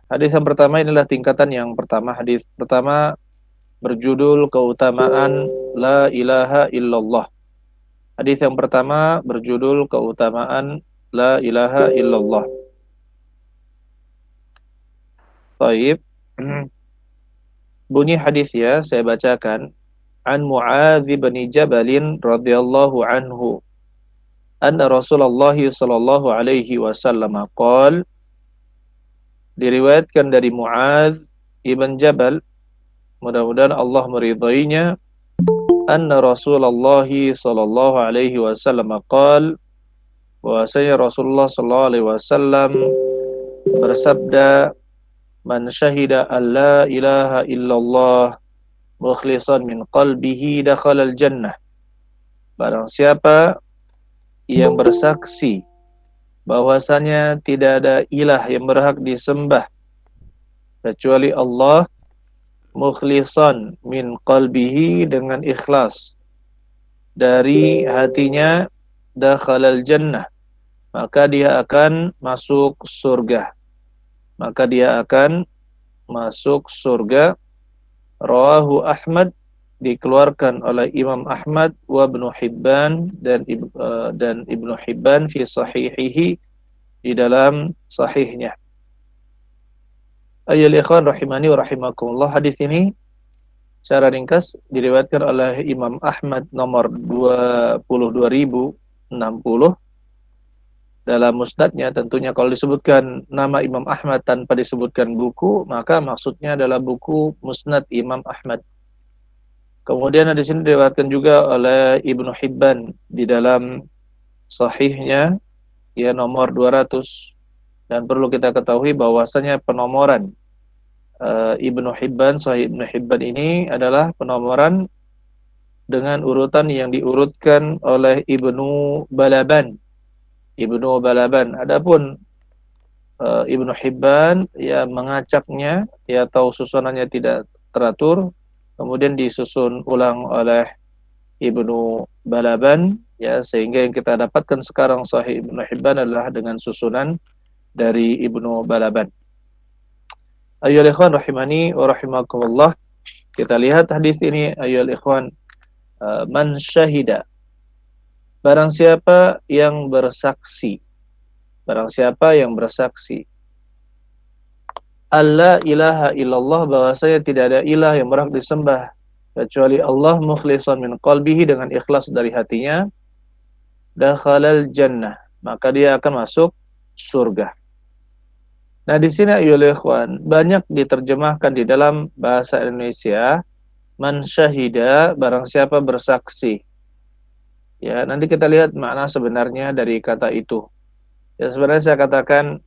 Hadis yang pertama inilah tingkatan yang pertama. Hadis pertama berjudul keutamaan La ilaha illallah. Hadis yang pertama berjudul keutamaan La ilaha illallah. Baik. Bunyi hadis ya, saya bacakan. An Mu'adz bin Jabal radhiyallahu anhu anna Rasulullah sallallahu alaihi wasallam qala, diriwayatkan dari Mu'adz ibn Jabal, mudah-mudahan Allah meridainya, anna Rasulullah sallallahu alaihi wasallam qala, bahwasanya Rasulullah sallallahu alaihi wasallam bersabda, man syahida an la ilaha illallah mukhlishan min qalbihi dakhalal jannah. Barang siapa yang bersaksi bahwasanya tidak ada ilah yang berhak disembah kecuali Allah, mukhlishan min qalbihi, dengan ikhlas dari hatinya, dakhalal jannah, maka dia akan masuk surga. Maka dia akan masuk surga. Rawahu Ahmad, dikeluarkan oleh Imam Ahmad, wa Ibnu Hibban, dan Ibnu Hibban fi sahihihi, di dalam sahihnya. Ayyuhal ikhwan rahimani wa rahimakumullah, hadis ini secara ringkas diriwayatkan oleh Imam Ahmad nomor 22.060 dalam musnadnya. Tentunya kalau disebutkan nama Imam Ahmad tanpa disebutkan buku, maka maksudnya adalah buku Musnad Imam Ahmad. Kemudian di sini diriwayatkan juga oleh Ibnu Hibban di dalam sahihnya, ya, nomor 200. Dan perlu kita ketahui bahwasanya penomoran Ibnu Hibban, Sahih Ibnu Hibban ini adalah penomoran dengan urutan yang diurutkan oleh Ibnu Balaban. Ibnu Balaban. Adapun Ibnu Hibban ya mengacaknya, ya, atau susunannya tidak teratur, kemudian disusun ulang oleh Ibnu Balaban, ya, sehingga yang kita dapatkan sekarang Sahih Ibnu Hibban adalah dengan susunan dari Ibnu Balaban. Ayyuhal ikhwan rahimani wa rahimakumullah, kita lihat hadis ini. Ayyuhal ikhwan, man syahida, barang siapa yang bersaksi, barang siapa yang bersaksi alla ilaha illallah, bahwasanya tidak ada ilah yang berhak disembah kecuali Allah, mukhlishan min qalbihi, dengan ikhlas dari hatinya, dakhalal jannah, maka dia akan masuk surga. Nah, di sini ayyuhal ikhwan banyak diterjemahkan di dalam bahasa Indonesia man syahida, barang siapa bersaksi. Ya, nanti kita lihat makna sebenarnya dari kata itu. Ya, sebenarnya saya katakan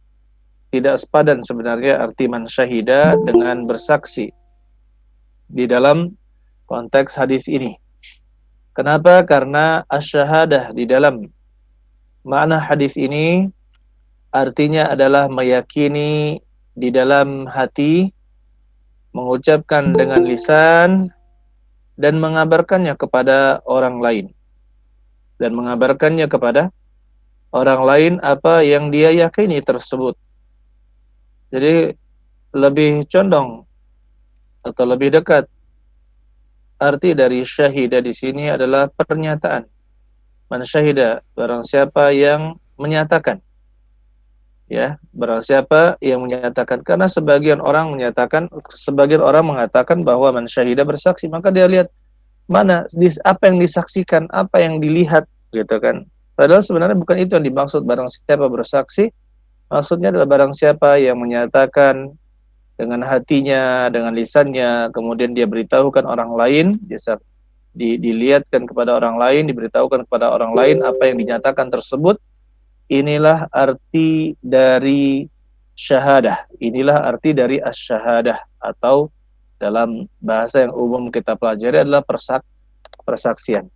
tidak sepadan sebenarnya arti man syahida dengan bersaksi di dalam konteks hadis ini. Kenapa? Karena asyahadah di dalam makna hadis ini artinya adalah meyakini di dalam hati, mengucapkan dengan lisan, dan mengabarkannya kepada orang lain. Dan mengabarkannya kepada orang lain apa yang dia yakini tersebut. Jadi lebih condong atau lebih dekat arti dari syahida di sini adalah pernyataan. Man syahida, barang siapa yang menyatakan. Ya, barang siapa yang menyatakan, karena sebagian orang mengatakan bahwa man syahida bersaksi, maka dia lihat mana apa yang disaksikan, apa yang dilihat, gitu kan. Padahal sebenarnya bukan itu yang dimaksud barang siapa bersaksi. Maksudnya adalah barang siapa yang menyatakan dengan hatinya, dengan lisannya, kemudian dia beritahukan orang lain, dilihatkan kepada orang lain, diberitahukan kepada orang lain apa yang dinyatakan tersebut. Inilah arti dari syahadah. Inilah arti dari asy-syahadah, atau dalam bahasa yang umum kita pelajari adalah persaksian.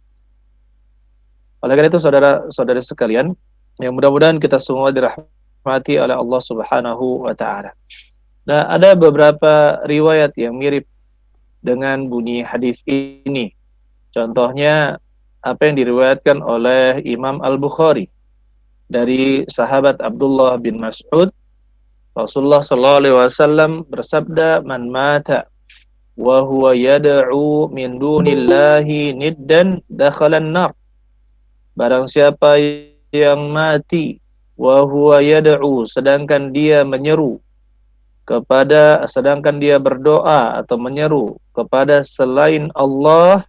Oleh karena itu, saudara-saudari sekalian, yang mudah-mudahan kita semua dirahmati oleh Allah Subhanahu wa taala. Nah, ada beberapa riwayat yang mirip dengan bunyi hadis ini. Contohnya apa yang diriwayatkan oleh Imam Al-Bukhari dari sahabat Abdullah bin Mas'ud Rasulullah sallallahu alaihi wasallam bersabda, "Man mata wa huwa yad'u min dunillahi niddan dakhalan nar." Barang siapa yang mati wa huwa yad'u, sedangkan dia menyeru sedangkan dia berdoa atau menyeru kepada selain Allah,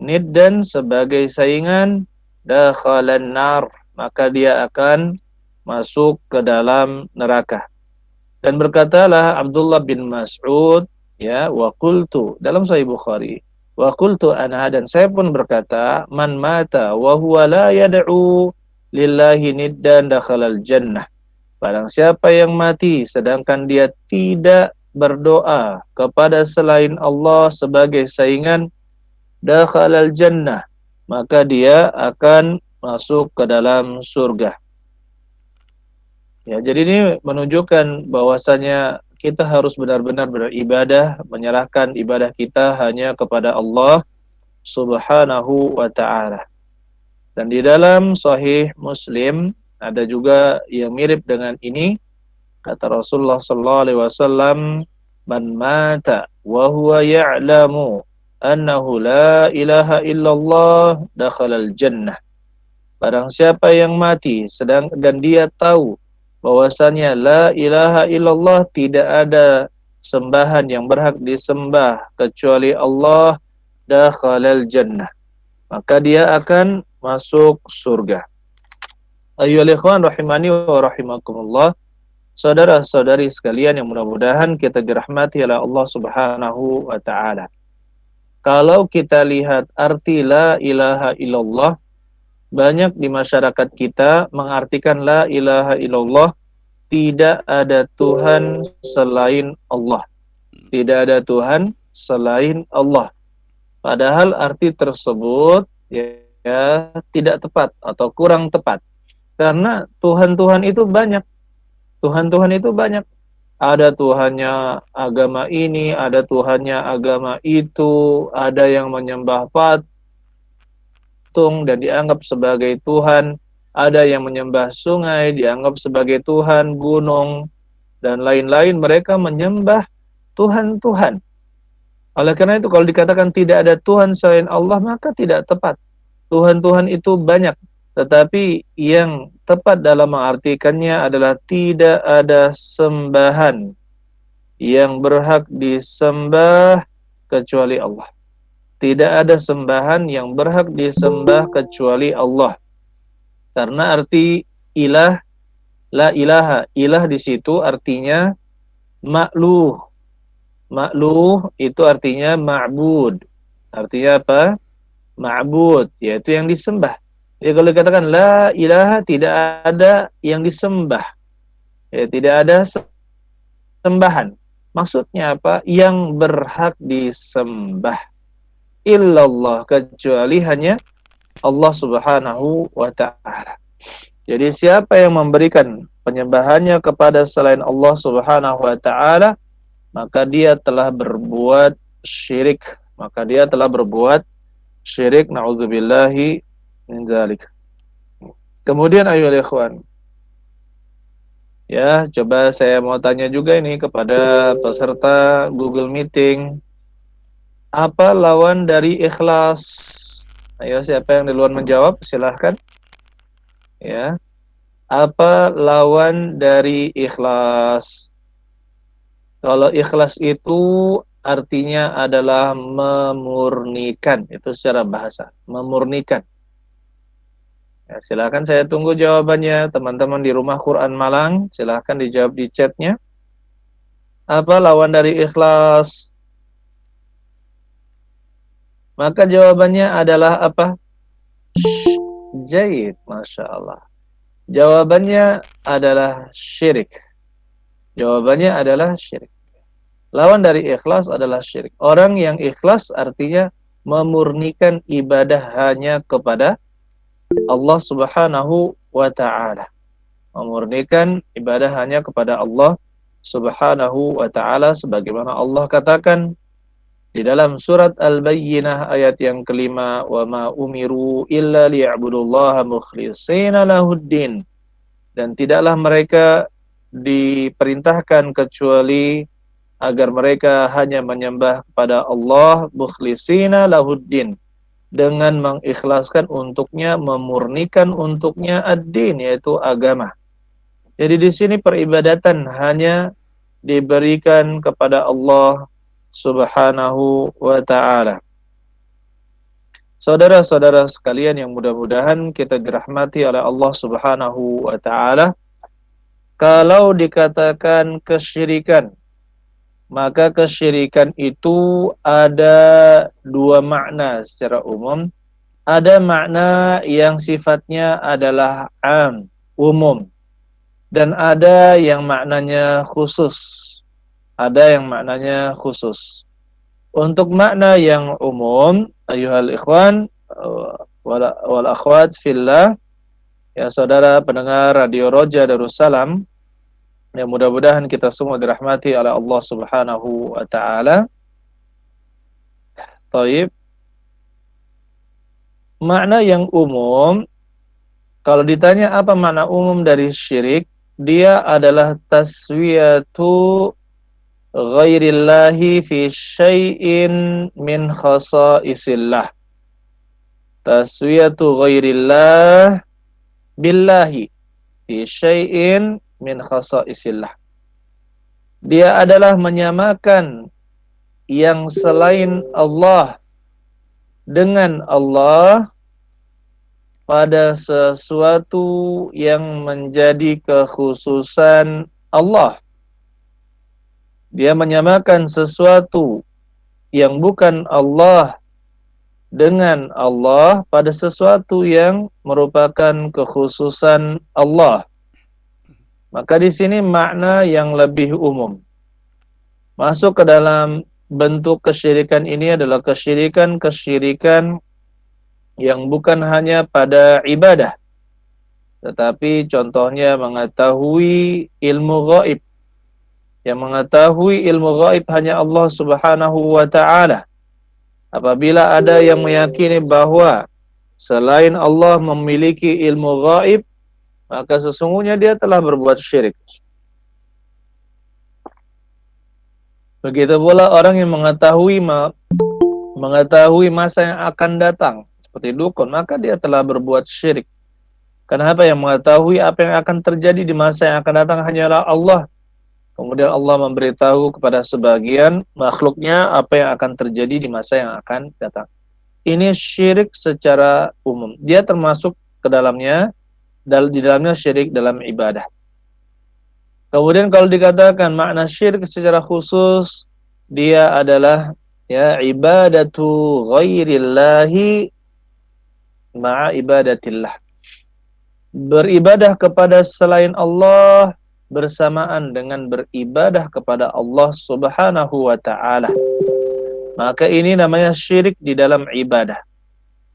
niddan, sebagai saingan, dakhalan nar, maka dia akan masuk ke dalam neraka. Dan berkatalah Abdullah bin Mas'ud, ya, wa qultu, dalam Sahih Bukhari, wa qultu ana, dan saya pun berkata, man mata wa huwa la yad'u lillahi niddan dakhalal jannah. Barang siapa yang mati sedangkan dia tidak berdoa kepada selain Allah sebagai saingan, dakhalal jannah, maka dia akan masuk ke dalam surga. Ya, jadi ini menunjukkan bahwasanya kita harus benar-benar beribadah, menyerahkan ibadah kita hanya kepada Allah Subhanahu wa taala. Dan di dalam Sahih Muslim ada juga yang mirip dengan ini, kata Rasulullah sallallahu alaihi wasallam, "Man mata wa huwa ya'lamu annahu la ilaha illallah dakhalal jannah." Barang siapa yang mati dan dia tahu bahwasanya la ilaha illallah, tidak ada sembahan yang berhak disembah kecuali Allah, dakhalal jannah, maka dia akan masuk surga. Ayyuhal ikhwan rahimani wa rahimakumullah, saudara-saudari sekalian yang mudah-mudahan kita dirahmati oleh Allah Subhanahu wa taala. Kalau kita lihat arti la ilaha illallah, banyak di masyarakat kita mengartikan la ilaha illallah, tidak ada Tuhan selain Allah. Tidak ada Tuhan selain Allah. Padahal arti tersebut ya tidak tepat atau kurang tepat. Karena Tuhan-Tuhan itu banyak. Tuhan-Tuhan itu banyak. Ada Tuhannya agama ini, ada Tuhannya agama itu, ada yang menyembah patung dan dianggap sebagai Tuhan, ada yang menyembah sungai dianggap sebagai Tuhan, gunung, dan lain-lain. Mereka menyembah Tuhan-Tuhan. Oleh karena itu kalau dikatakan tidak ada Tuhan selain Allah, maka tidak tepat. Tuhan-Tuhan itu banyak, tetapi yang tepat dalam mengartikannya adalah tidak ada sembahan yang berhak disembah kecuali Allah. Tidak ada sembahan yang berhak disembah kecuali Allah. Karena arti ilah, la ilaha, ilah di situ artinya ma'luh. Ma'luh itu artinya ma'bud. Artinya apa? Ma'bud, yaitu yang disembah. Jadi kalau dikatakan la ilaha, tidak ada yang disembah. Ya, tidak ada sembahan. Maksudnya apa? Yang berhak disembah illallah, kecuali hanya Allah Subhanahu wa ta'ala. Jadi siapa yang memberikan penyembahannya kepada selain Allah Subhanahu wa ta'ala, maka dia telah berbuat syirik. Maka dia telah berbuat syirik, na'udzubillahi min dzalik. Kemudian ayyuhal ikhwan, ya, coba saya mau tanya juga ini kepada peserta Google Meeting. Apa lawan dari ikhlas? Ayo, siapa yang duluan menjawab? Silahkan. Ya. Apa lawan dari ikhlas? Kalau ikhlas itu artinya adalah memurnikan. Itu secara bahasa. Memurnikan. Ya, silahkan, saya tunggu jawabannya. Teman-teman di Rumah Quran Malang, silahkan dijawab di chatnya. Apa lawan dari ikhlas? Maka jawabannya adalah apa? Jaid, Masya Allah. Jawabannya adalah syirik. Jawabannya adalah syirik. Lawan dari ikhlas adalah syirik. Orang yang ikhlas artinya memurnikan ibadah hanya kepada Allah Subhanahu wa ta'ala. Memurnikan ibadah hanya kepada Allah Subhanahu wa ta'ala, sebagaimana Allah katakan di dalam surat Al-Bayyinah ayat yang kelima, wa ma umiru illa liya'budullaha mukhlishina lahuddin, dan tidaklah mereka diperintahkan kecuali agar mereka hanya menyembah kepada Allah mukhlisina lahuddin, dengan mengikhlaskan untuknya, memurnikan untuknya ad-din, yaitu agama. Jadi di sini peribadatan hanya diberikan kepada Allah Subhanahu wa taala. Saudara-saudara sekalian yang mudah-mudahan kita dirahmati oleh Allah Subhanahu wa taala, kalau dikatakan kesyirikan, maka kesyirikan itu ada dua makna secara umum. Ada makna yang sifatnya adalah am, umum, dan ada yang maknanya khusus. Ada yang maknanya khusus. Untuk makna yang umum, ayuhal ikhwan wal akhwat fillah, ya saudara pendengar Radio Roja Darussalam, ya mudah-mudahan kita semua dirahmati oleh Allah Subhanahu wa taala. Taib. Makna yang umum, kalau ditanya apa makna umum dari syirik, dia adalah taswiyatu ghairillahi fi syai'in min khasaisillah. Taswiyatu ghairillah billahi fi syai'in min khasaisillah. Dia adalah menyamakan yang selain Allah dengan Allah pada sesuatu yang menjadi kekhususan Allah. Dia menyamakan sesuatu yang bukan Allah dengan Allah pada sesuatu yang merupakan kekhususan Allah. Maka di sini makna yang lebih umum. Masuk ke dalam bentuk kesyirikan ini adalah kesyirikan yang bukan hanya pada ibadah, tetapi contohnya mengetahui ilmu gaib. Yang mengetahui ilmu gaib hanya Allah Subhanahu wa ta'ala. Apabila ada yang meyakini bahwa selain Allah memiliki ilmu gaib, maka sesungguhnya dia telah berbuat syirik. Begitu pula orang yang mengetahui masa yang akan datang, seperti dukun, maka dia telah berbuat syirik. Kenapa? Yang mengetahui apa yang akan terjadi di masa yang akan datang hanyalah Allah. Kemudian Allah memberitahu kepada sebagian makhluknya apa yang akan terjadi di masa yang akan datang. Ini syirik secara umum. Dia termasuk ke dalamnya, di dalamnya syirik dalam ibadah. Kemudian kalau dikatakan makna syirik secara khusus, dia adalah ya ibadatu ghairillahi ma'a ibadatillah. Beribadah kepada selain Allah bersamaan dengan beribadah kepada Allah Subhanahu wa ta'ala. Maka ini namanya syirik di dalam ibadah.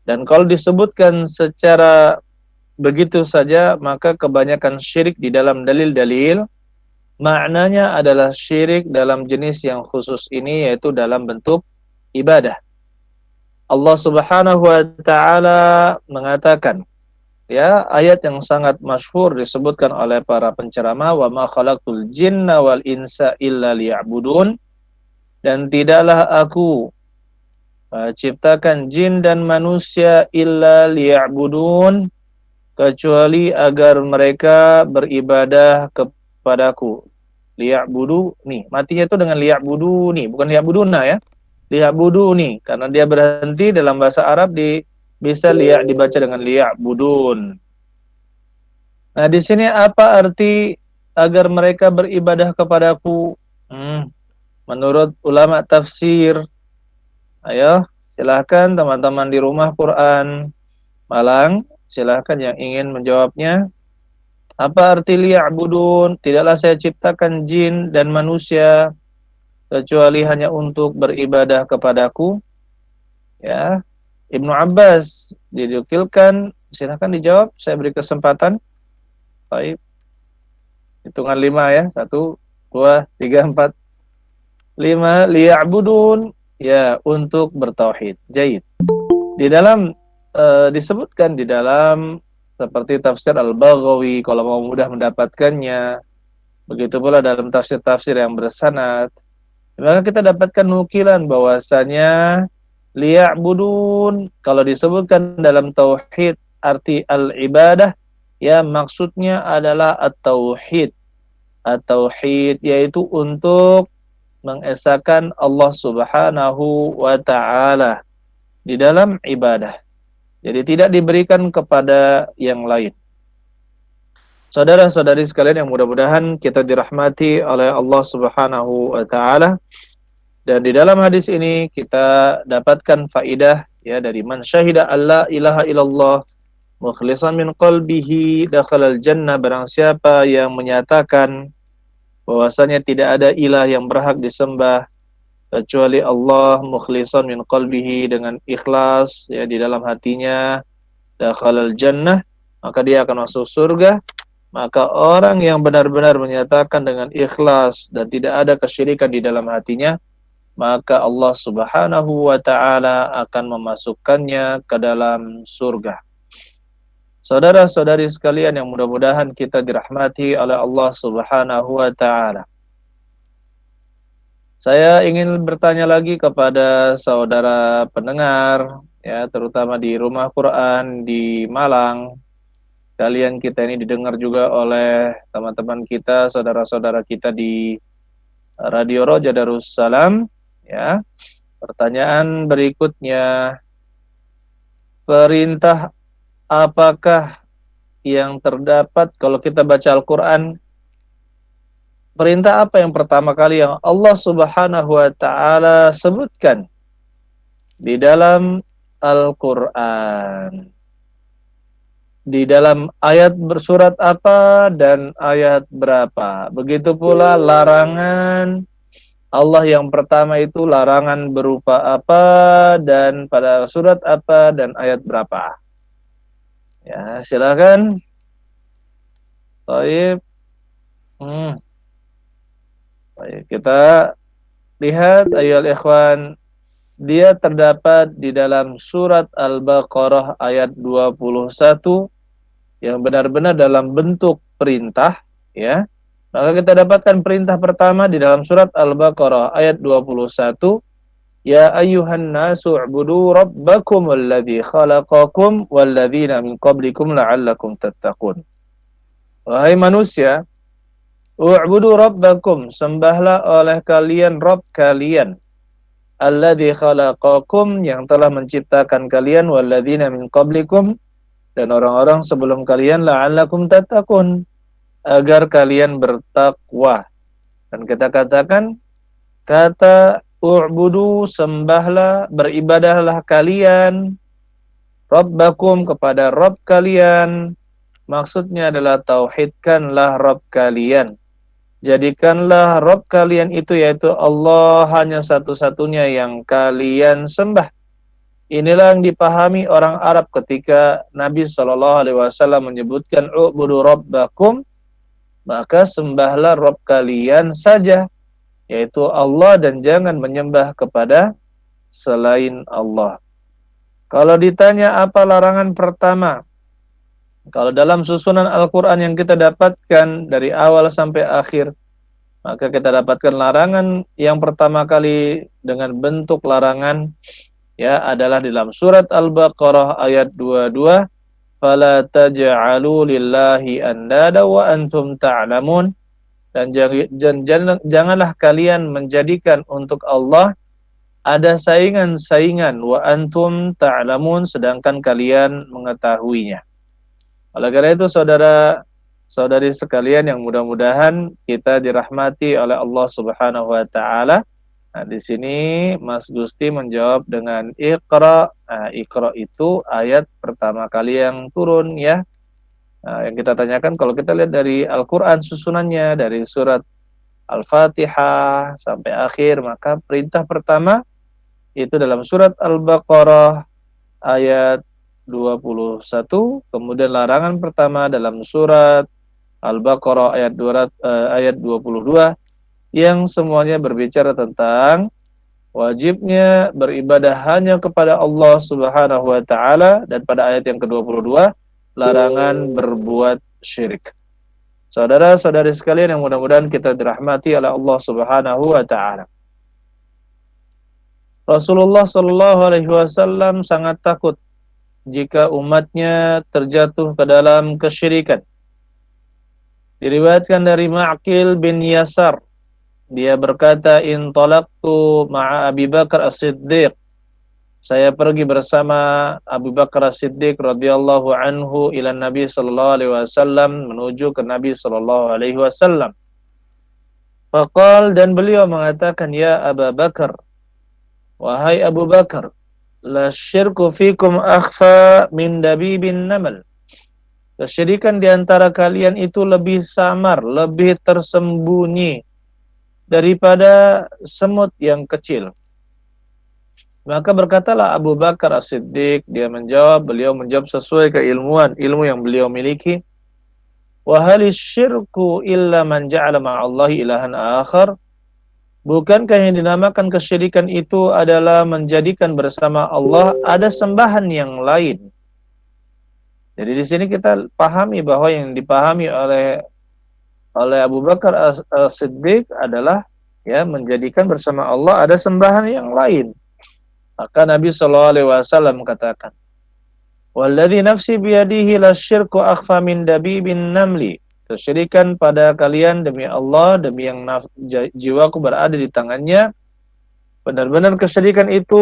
Dan kalau disebutkan secara begitu saja, maka kebanyakan syirik di dalam dalil-dalil maknanya adalah syirik dalam jenis yang khusus ini, yaitu dalam bentuk ibadah. Allah Subhanahu wa ta'ala mengatakan, ya, ayat yang sangat masyhur disebutkan oleh para penceramah, wa ma khalaqtul jinna wal insa illa liya'budun, dan tidaklah aku ciptakan jin dan manusia illa liya'budun, kecuali agar mereka beribadah kepadaku. Liya'budu nih, matinya itu dengan liya'budu nih, bukan liya'buduna ya. Liya'budu nih, karena dia berhenti dalam bahasa Arab bisa dibaca dengan liya'budun. Nah, di sini apa arti agar mereka beribadah kepadaku? Menurut ulama tafsir, ayo silahkan teman-teman di rumah Quran Malang, silahkan yang ingin menjawabnya. Apa arti liya'budun? Tidaklah saya ciptakan jin dan manusia kecuali hanya untuk beribadah kepadaku. Ya, Ibnu Abbas didukilkan, silahkan dijawab, saya beri kesempatan. Baik. Hitungan 5 ya. 1, 2, 3, 4, 5. Liya'budun, ya, untuk bertauhid. Jaid. Di dalam disebutkan di dalam seperti tafsir Al-Baghawi, kalau mau mudah mendapatkannya, Begitu pula dalam tafsir-tafsir yang bersanad. Maka kita dapatkan nukilan bahwasanya liya'budun kalau disebutkan dalam tauhid arti al-ibadah ya maksudnya adalah at-tauhid. At-tauhid yaitu untuk mengesahkan Allah Subhanahu wa taala di dalam ibadah. Jadi tidak diberikan kepada yang lain. Saudara-saudari sekalian yang mudah-mudahan kita dirahmati oleh Allah Subhanahu wa taala. Dan di dalam hadis ini kita dapatkan faidah ya dari man syahida alla ilaha illallah mukhlishan min qalbihi dakhalal jannah, barang siapa yang menyatakan bahwasanya tidak ada ilah yang berhak disembah kecuali Allah mukhlishan min qalbihi, dengan ikhlas ya di dalam hatinya, dakhalal jannah, maka dia akan masuk surga. Maka orang yang benar-benar menyatakan dengan ikhlas dan tidak ada kesyirikan di dalam hatinya, maka Allah Subhanahu wa taala akan memasukkannya ke dalam surga. Saudara-saudari sekalian yang mudah-mudahan kita dirahmati oleh Allah Subhanahu wa taala. Saya ingin bertanya lagi kepada saudara pendengar ya, terutama di Rumah Quran di Malang. Kalian kita ini didengar juga oleh teman-teman kita, saudara-saudara kita di Radio Roja Darussalam ya. Pertanyaan berikutnya, perintah apakah yang terdapat kalau kita baca Al-Qur'an? Perintah apa yang pertama kali yang Allah Subhanahu wa taala sebutkan di dalam Al-Qur'an? Di dalam ayat bersurat apa dan ayat berapa? Begitu pula larangan Allah yang pertama itu larangan berupa apa dan pada surat apa dan ayat berapa? Ya, silakan. Baik. Baik, kita lihat ayolah ikhwan, dia terdapat di dalam surat Al-Baqarah ayat 21 yang benar-benar dalam bentuk perintah ya. Maka kita dapatkan perintah pertama di dalam surat Al-Baqarah ayat 21, ya ayyuhan nasu u'budu rabbakum alladzi khalaqakum walladzina min qablikum la'allakum tattaqun. Wahai manusia, u'budu rabbakum, sembahlah oleh kalian Rabb kalian, alladzi khalaqakum, yang telah menciptakan kalian, walladzina min qablikum, dan orang-orang sebelum kalian, la'allakum tattaqun, agar kalian bertakwa. Dan kita katakan kata u'budu, sembahlah, beribadahlah kalian, rabbakum, kepada Rabb kalian, maksudnya adalah tauhidkanlah Rabb kalian. Jadikanlah Rabb kalian itu yaitu Allah hanya satu-satunya yang kalian sembah. Inilah yang dipahami orang Arab ketika Nabi SAW menyebutkan u'budu rabbakum, maka sembahlah Rabb kalian saja, yaitu Allah, dan jangan menyembah kepada selain Allah. Kalau ditanya apa larangan pertama, kalau dalam susunan Al-Quran yang kita dapatkan dari awal sampai akhir, maka kita dapatkan larangan yang pertama kali dengan bentuk larangan ya adalah dalam surat Al-Baqarah ayat 22, fala taj'alu lillahi andada wa antum ta'lamun, dan janganlah kalian menjadikan untuk Allah ada saingan-saingan, wa antum ta'lamun, sedangkan kalian mengetahuinya. Oleh karena itu saudara-saudari sekalian yang mudah-mudahan kita dirahmati oleh Allah Subhanahu wa taala. Nah, di sini Mas Gusti menjawab dengan Iqra. Nah, Iqra itu ayat pertama kali yang turun ya. Nah, yang kita tanyakan kalau kita lihat dari Al-Qur'an susunannya dari surat Al-Fatihah sampai akhir, maka perintah pertama itu dalam surat Al-Baqarah ayat 21, kemudian larangan pertama dalam surat Al-Baqarah ayat 22, yang semuanya berbicara tentang wajibnya beribadah hanya kepada Allah Subhanahu wa taala, dan pada ayat yang ke-22 larangan berbuat syirik. Saudara-saudari sekalian yang mudah-mudahan kita dirahmati oleh Allah Subhanahu wa taala. Rasulullah Shallallahu alaihi wasallam sangat takut jika umatnya terjatuh ke dalam kesyirikan. Diriwayatkan dari Ma'qil bin Yasar, dia berkata, in talaqtu ma'a Abi Bakar As-Siddiq, saya pergi bersama Abu Bakar As-Siddiq radhiyallahu anhu ila Nabi sallallahu alaihi wasallam, menuju ke Nabi sallallahu alaihi wasallam. Faqal, dan beliau mengatakan, ya Abu Bakar, wahai Abu Bakar, la syirku fikum akhfa min dabibin namal. Kesyirikan di antara kalian itu lebih samar, lebih tersembunyi daripada semut yang kecil. Maka berkatalah Abu Bakar As-Siddiq, beliau menjawab sesuai keilmuan, ilmu yang beliau miliki. Wa halis syirku illa man ja'ala ma'allahi ilahan akhar. Bukankah yang dinamakan kesyirikan itu adalah menjadikan bersama Allah ada sembahan yang lain? Jadi di sini kita pahami bahwa yang dipahami oleh Abu Bakar As-Siddiq adalah ya menjadikan bersama Allah ada sembahan yang lain. Maka Nabi sallallahu alaihi wasallam katakan, "Walladzi nafsi biyadihi lasyirku akhfa min dabibin namli." Kesyirikan pada kalian demi Allah, demi yang jiwaku berada di tangannya, benar-benar kesyirikan itu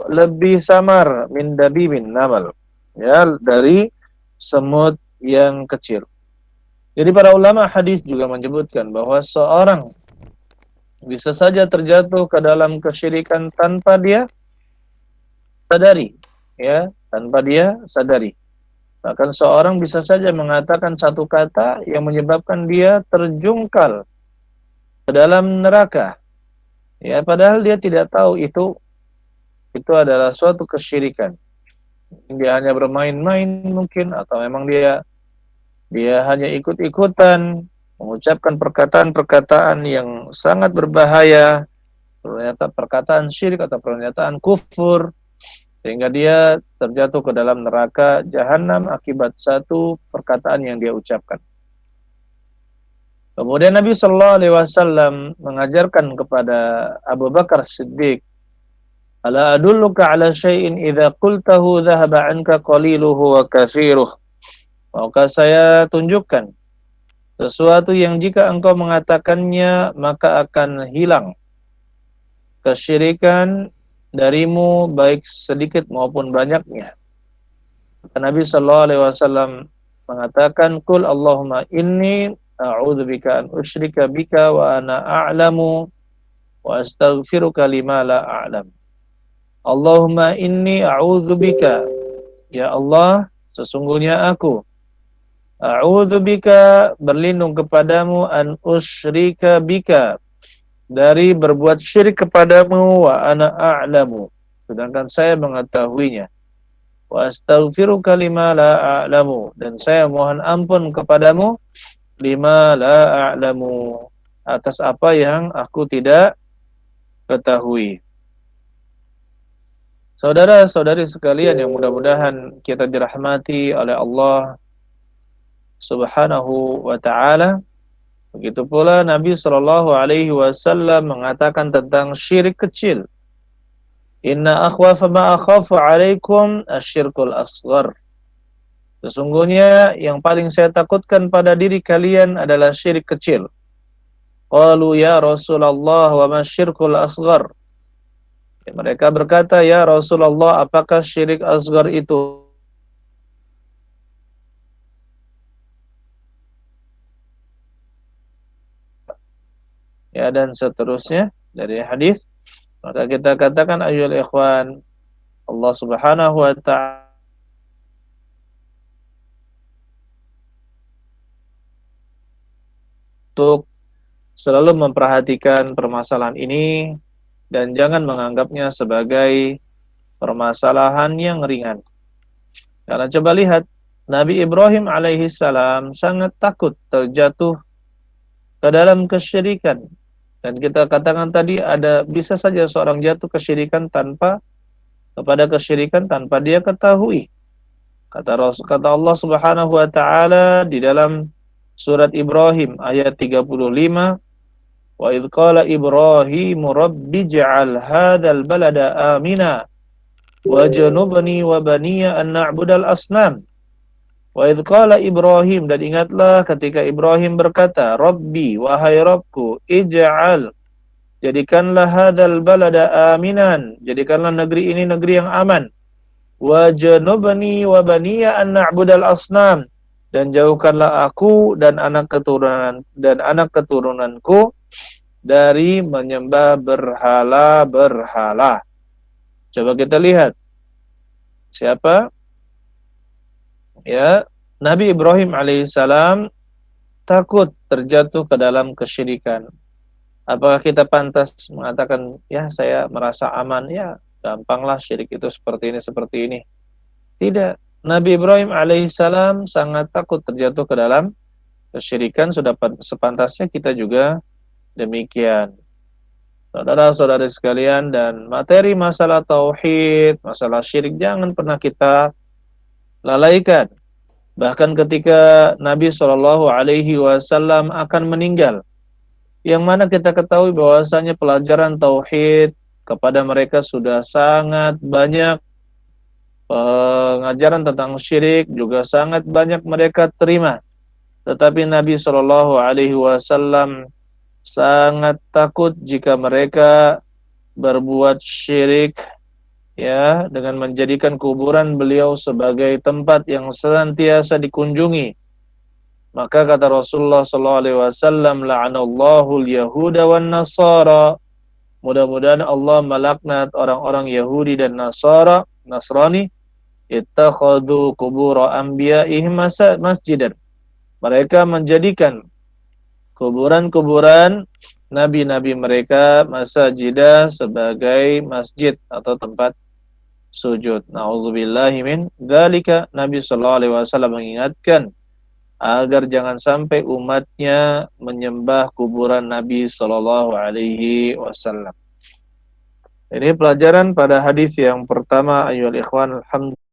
lebih samar min dabibin namal. Ya, dari semut yang kecil. Jadi para ulama hadis juga menyebutkan bahwa seorang bisa saja terjatuh ke dalam kesyirikan tanpa dia sadari, ya, tanpa dia sadari. Bahkan seorang bisa saja mengatakan satu kata yang menyebabkan dia terjungkal ke dalam neraka. Ya, padahal dia tidak tahu itu adalah suatu kesyirikan. Dia hanya bermain-main mungkin, atau memang dia hanya ikut-ikutan mengucapkan perkataan-perkataan yang sangat berbahaya, ternyata perkataan syirik atau pernyataan kufur, sehingga dia terjatuh ke dalam neraka jahanam akibat satu perkataan yang dia ucapkan. Kemudian Nabi Shallallahu alaihi wasallam mengajarkan kepada Abu Bakar Siddiq, ala adulluka ala syai'in idza qultahu dhahaba anka qaliluhu wa kathiruh. Maukah saya tunjukkan sesuatu yang jika engkau mengatakannya maka akan hilang kesyirikan darimu, baik sedikit maupun banyaknya. Nabi sallallahu alaihi wasallam mengatakan, qul Allahumma inni a'udzubika an usyrika bika wa ana a'lamu wa astaghfiruka lima la a'lam. Allahumma inni a'udzubika, ya Allah, sesungguhnya aku a'udzubika, berlindung kepadamu, an usyrika bika, dari berbuat syirik kepadamu, wa ana a'lamu, sedangkan saya mengetahuinya, wa astaghfiruka lima la a'lamu, dan saya mohon ampun kepadamu, lima la a'lamu, atas apa yang aku tidak ketahui. Saudara-saudari sekalian yang mudah-mudahan kita dirahmati oleh Allah Subhanahu wa ta'ala, begitu pula Nabi sallallahu alaihi wasallam mengatakan tentang syirik kecil, inna akhwafa ma akhafu alaikum asyirkul asghar. Sesungguhnya yang paling saya takutkan pada diri kalian adalah syirik kecil. Qalu ya Rasulullah wa ma syirkul asghar. Mereka berkata, ya Rasulullah, apakah syirik asghar itu? Ya, dan seterusnya dari hadis. Maka kita katakan, ayyuhal ikhwan, Allah Subhanahu wa ta'ala untuk selalu memperhatikan permasalahan ini dan jangan menganggapnya sebagai permasalahan yang ringan. Karena coba lihat, Nabi Ibrahim alaihi salam sangat takut terjatuh ke dalam kesyirikan. Dan kita katakan tadi, bisa saja seorang jatuh kesyirikan kepada kesyirikan tanpa dia ketahui. Kata Allah Subhanahu wa ta'ala di dalam surat Ibrahim ayat 35, wa idh qala Ibrahimu rabbi ij'al hadzal balada amina wajnubni wa baniya an na'budal asnam. Wa idh qala Ibrahim, dan ingatlah ketika Ibrahim berkata, Rabbi, wahai Rabbku, ij'al, jadikanlah hadzal balada aminan, jadikanlah negeri ini negeri yang aman. Wajnubni wa baniya an na'budal asnam, dan jauhkanlah aku dan anak keturunanku dari menyembah berhala-berhala. Coba kita lihat siapa? Ya, Nabi Ibrahim alaihissalam takut terjatuh ke dalam kesyirikan. Apakah kita pantas mengatakan, ya saya merasa aman, ya gampanglah syirik itu seperti ini, seperti ini. Tidak. Nabi Ibrahim alaihissalam sangat takut terjatuh ke dalam kesyirikan, sudah sepantasnya kita juga demikian. Saudara-saudari sekalian, dan materi masalah tauhid, masalah syirik jangan pernah kita lalaikan. Bahkan ketika Nabi SAW akan meninggal, yang mana kita ketahui bahwasanya pelajaran tauhid kepada mereka sudah sangat banyak, pengajaran tentang syirik juga sangat banyak mereka terima. Tetapi Nabi SAW sangat takut jika mereka berbuat syirik, ya, dengan menjadikan kuburan beliau sebagai tempat yang senantiasa dikunjungi. Maka kata Rasulullah SAW, la'anallahu al-yahuda wan nasara. Mudah-mudahan Allah melaknat orang-orang Yahudi dan Nasrani, ittakhadhu qubur anbiya'ihim masjidan. Mereka menjadikan kuburan-kuburan nabi-nabi mereka masajidah, sebagai masjid atau tempat sujud. Nauzubillahi min dzalika. Nabi sallallahu alaihi wasallam mengingatkan agar jangan sampai umatnya menyembah kuburan Nabi sallallahu alaihi wasallam. Ini pelajaran pada hadis yang pertama, ayyuhal ikhwan, alhamdulillah.